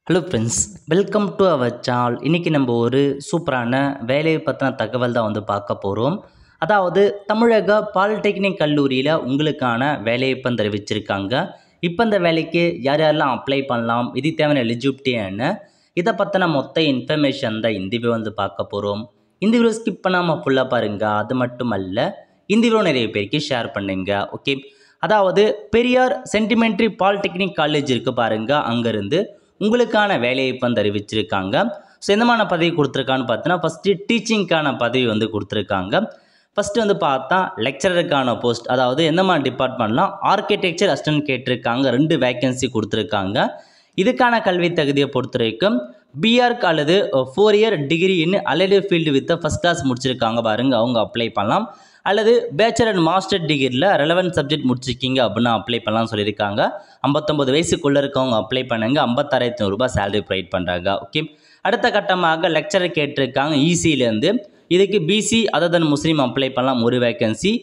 Hello friends, welcome to our channel. இன்றைக்கி நம்ம ஒரு சூப்பரான வேலையை பற்றின தகவல் தான் பார்க்க போகிறோம். அதாவது தமிழக பாலிடெக்னிக் கல்லூரியில் உங்களுக்கான வேலையை இப்போ தெரிவிச்சிருக்காங்க. இப்போ இந்த வேலைக்கு யார் யாரெல்லாம் அப்ளை பண்ணலாம், இது தேவையான எலிஜிபிலிட்டி என்ன, இதை பற்றின மொத்த இன்ஃபர்மேஷன் தான் இந்த வீடியோ பார்க்க போகிறோம். இந்த வீடியோ ஸ்கிப் பண்ணாமல் ஃபுல்லாக பாருங்கள். அது மட்டும் அல்ல, இந்த வீடியோ நிறைய பேருக்கு ஷேர் பண்ணுங்க. ஓகே, அதாவது பெரியார் சென்டிமெண்ட்ரி பாலிடெக்னிக் காலேஜ் இருக்குது பாருங்கள், அங்கேருந்து உங்களுக்கான வேலையை இப்போ அறிவிச்சிருக்காங்க. ஸோ எந்தமான பதவி கொடுத்துருக்கான்னு பார்த்தீங்கன்னா, ஃபஸ்ட்டு டீச்சிங்க்கான பதவி கொடுத்துருக்காங்க. ஃபஸ்ட்டு பார்த்தா லெக்சரருக்கான போஸ்ட், அதாவது எந்தமான டிபார்ட்மெண்ட்லாம் ஆர்கிடெக்சர் அசிஸ்டன்ட் கேட்டிருக்காங்க. 2 வேக்கன்சி கொடுத்துருக்காங்க. இதுக்கான கல்வி தகுதியை பொறுத்த வரைக்கும் பிஆர்க் அல்லது 4 year degree in allied field with first class முடிச்சிருக்காங்க பாருங்க, அவங்க அப்ளை பண்ணலாம். அல்லது பேச்சுலர் அண்ட் மாஸ்டர் டிகிரியில் ரெலவென்ட் சப்ஜெக்ட் முடிச்சிருக்கீங்க அப்படின்னா அப்ளை பண்ணலாம்னு சொல்லியிருக்காங்க. 59 வயசுக்குள்ளே இருக்கவங்க அப்ளை பண்ணுங்க. 56,500 ரூபாய் சேலரி ப்ரொவைட் பண்ணுறாங்க. ஓகே, அடுத்த கட்டமாக லெக்சரர் கேட்டிருக்காங்க இசியிலேருந்து. இதுக்கு பிசி அதர் தென் முஸ்லீம் அப்ளை பண்ணலாம், ஒரு வேக்கன்சி.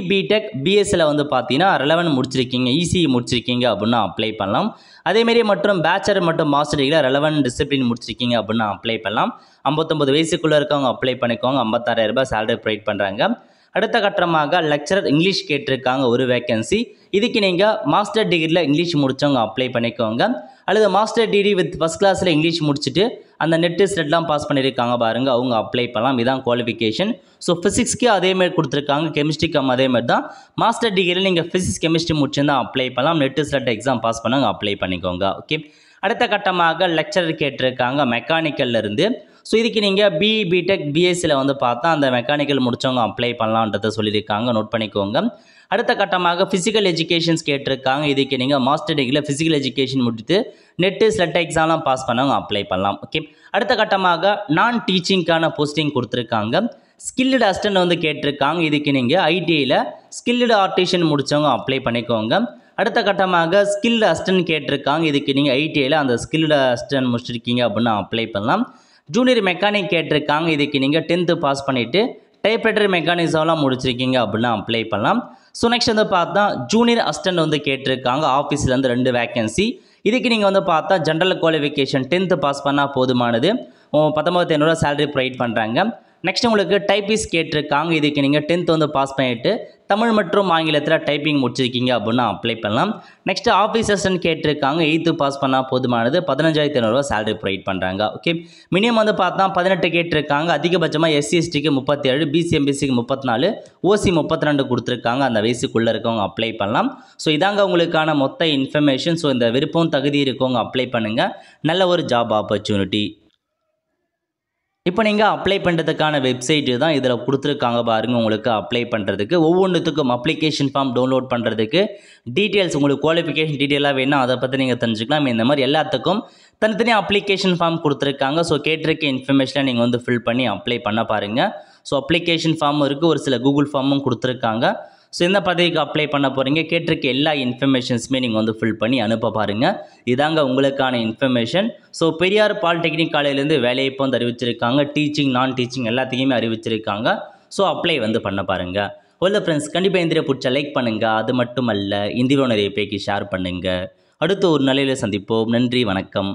பிடெக் பிஎஸ்சியில் பார்த்தீங்கன்னா ரெலவென்ட் முடிச்சிருக்கீங்க, இசிஇ முடிச்சிருக்கீங்க அப்படின்னா அப்ளை பண்ணலாம். அதேமாரி மற்றும் பேச்சுலர் மற்றும் மாஸ்டர் டிகிரியில் ரெலவென்ட் டிசிப்ளின் முடிச்சிருக்கீங்க அப்படின்னா அப்ளை பண்ணலாம். 59 வயசுக்குள்ளே இருக்கவங்க அப்ளை பண்ணிக்கோங்க. 56,000 ரூபாய் சேலரி ப்ரொவைட் பண்ணுறாங்க. அடுத்த கட்டமாக லெக்சரர் இங்கிலீஷ் கேட்டிருக்காங்க, ஒரு வேக்கன்சி. இதுக்கு நீங்கள் மாஸ்டர் டிகிரியில் இங்கிலீஷ் முடித்தவங்க அப்ளை பண்ணிக்கோங்க. அல்லது மாஸ்டர் டிகிரி வித் ஃபஸ்ட் கிளாஸில் இங்கிலீஷ் முடிச்சுட்டு அந்த நெட்டு ஸ்லெட்லாம் பாஸ் பண்ணியிருக்காங்க பாருங்கள், அவங்க அப்ளை பண்ணலாம். இதான் குவாலிஃபிகேஷன். ஸோ ஃபிசிக்ஸ்க்கு அதேமாதிரி கொடுத்துருக்காங்க, கெமிஸ்ட்ரிக்கும் அதேமாதிரி தான். மாஸ்டர் டிகிரியில் நீங்கள் ஃபிசிக்ஸ் கெமிஸ்ட்ரி முடிச்சிருந்தா அப்ளை பண்ணலாம். நெட்டு ஸ்லெட் எக்ஸாம் பாஸ் பண்ணாங்க, அப்ளை பண்ணிக்கோங்க. ஓகே, அடுத்த கட்டமாக லெக்சரர் கேட்டிருக்காங்க மெக்கானிக்கல்லேருந்து. ஸோ இதுக்கு நீங்கள் பிடெக் பிஎஸ்சியில் பார்த்தா அந்த மெக்கானிக்கல் முடித்தவங்க அப்ளை பண்ணலான்றதை சொல்லியிருக்காங்க, நோட் பண்ணிக்கோங்க. அடுத்த கட்டமாக ஃபிசிக்கல் எஜுகேஷன்ஸ் கேட்டிருக்காங்க. இதுக்கு நீங்கள் மாஸ்டர் டிகிரியில் ஃபிசிக்கல் எஜுகேஷன் முடித்து நெட்டு ஸ்லெட் எக்ஸாம்லாம் பாஸ் பண்ணவங்க அப்ளை பண்ணலாம். ஓகே, அடுத்த கட்டமாக நான் டீச்சிங்க்கான போஸ்டிங் கொடுத்துருக்காங்க. ஸ்கில்டு அசிஸ்டன்ட் கேட்டிருக்காங்க. இதுக்கு நீங்கள் ஐடிஐயில் ஸ்கில்டு ஆர்டிஷியன் முடித்தவங்க அப்ளை பண்ணிக்கோங்க. அடுத்த கட்டமாக ஸ்கில்டு அசிஸ்டன்ட் கேட்டிருக்காங்க. இதுக்கு நீங்கள் ஐடிஐயில் அந்த ஸ்கில்டு அசிஸ்டன்ட் முடிச்சிருக்கீங்க அப்படின்னா அப்ளை பண்ணலாம். ஜூனியர் மெக்கானிக் கேட்டிருக்காங்க. இதுக்கு நீங்கள் 10th பாஸ் பண்ணிவிட்டு டைப்ரைட்டர் மெக்கானிசம்லாம் முடிச்சிருக்கீங்க அப்படின்னா அப்ளை பண்ணலாம். ஸோ நெக்ஸ்ட் பார்த்தா ஜூனியர் அசிஸ்டன்ட் கேட்டிருக்காங்க. ஆஃபீஸ்லேருந்து 2 வேக்கன்சி. இதுக்கு நீங்கள் பார்த்தா ஜென்ரல் குவாலிஃபிகேஷன் 10th பாஸ் பண்ணால் போதுமானது. 19,500 ரூபா சேலரி ப்ரொவைட் பண்ணுறாங்க. நெக்ஸ்ட் உங்களுக்கு டைப்பிஸ்ட் கேட்டிருக்காங்க. இதுக்கு நீங்கள் 10th பாஸ் பண்ணிவிட்டு தமிழ் மற்றும் ஆங்கிலத்தில் டைப்பிங் முடிச்சிருக்கீங்க அப்படின்னா அப்ளை பண்ணலாம். நெக்ஸ்ட் ஆஃபீஸ் அசிஸ்டன்ட் கேட்டிருக்காங்க. 8th பாஸ் பண்ணால் போதுமானது. 15,500 ரூபா சேலரி ப்ரொவைட் பண்ணுறாங்க. ஓகே, மினிமம் பார்த்தா 18 கேட்டிருக்காங்க. அதிகபட்சமாக எஸ்சி எஸ்டிக்கு 37, பிசி எம்பிசிக்கு 34, ஓசி 32 கொடுத்துருக்காங்க. அந்த வயசுக்குள்ளே இருக்கவங்க அப்ளை பண்ணலாம். ஸோ இதாங்க உங்களுக்கான மொத்த இன்ஃபர்மேஷன். ஸோ இந்த விருப்பம் தகுதி இருக்கவங்க அப்ளை பண்ணுங்கள். நல்ல ஒரு ஜாப் ஆப்பர்ச்சுனிட்டி. இப்போ நீங்கள் அப்ளை பண்ணுறதுக்கான வெப்சைட்டு தான் இதில் கொடுத்துருக்காங்க பாருங்கள். உங்களுக்கு அப்ளை பண்ணுறதுக்கு ஒவ்வொன்றுத்துக்கும் அப்ளிகேஷன் ஃபார்ம் டவுன்லோட் பண்ணுறதுக்கு டீட்டெயில்ஸ், உங்களுக்கு குவாலிஃபிகேஷன் டீட்டெயிலாக வேணும், அதை பற்றி நீங்கள் தெரிஞ்சுக்கலாம். இந்த மாதிரி எல்லாத்துக்கும் தனித்தனியாக அப்ளிகேஷன் ஃபார்ம் கொடுத்துருக்காங்க. ஸோ கேட்டிருக்க இன்ஃபர்மேஷனை நீங்கள் ஃபில் பண்ணி அப்ளை பண்ண பாருங்கள். ஸோ அப்ளிகேஷன் ஃபார்ம் இருக்குது, ஒரு சில கூகுள் ஃபார்மும் கொடுத்துருக்காங்க. ஸோ இந்த பதவிக்கு அப்ளை பண்ண போகிறீங்க, கேட்டிருக்க எல்லா இன்ஃபர்மேஷன்ஸுமே நீங்கள் ஃபில் பண்ணி அனுப்ப பாருங்கள். இதாங்க உங்களுக்கான இன்ஃபர்மேஷன். ஸோ பெரியார் பாலிடெக்னிக் காலேஜ்லேருந்து வேலையை இப்போ அறிவிச்சிருக்காங்க. டீச்சிங் நான் டீச்சிங் எல்லாத்தையுமே அறிவிச்சிருக்காங்க. ஸோ அப்ளை பண்ண பாருங்கள். ஒல்ல ஃப்ரெண்ட்ஸ், கண்டிப்பாக இந்த வீடியோ பிடிச்சா லைக் பண்ணுங்கள். அது மட்டும் அல்ல, இந்த வீடியோ நிறைய பேருக்கு ஷேர் பண்ணுங்கள். அடுத்து ஒரு நிலையில் சந்திப்போம். நன்றி, வணக்கம்.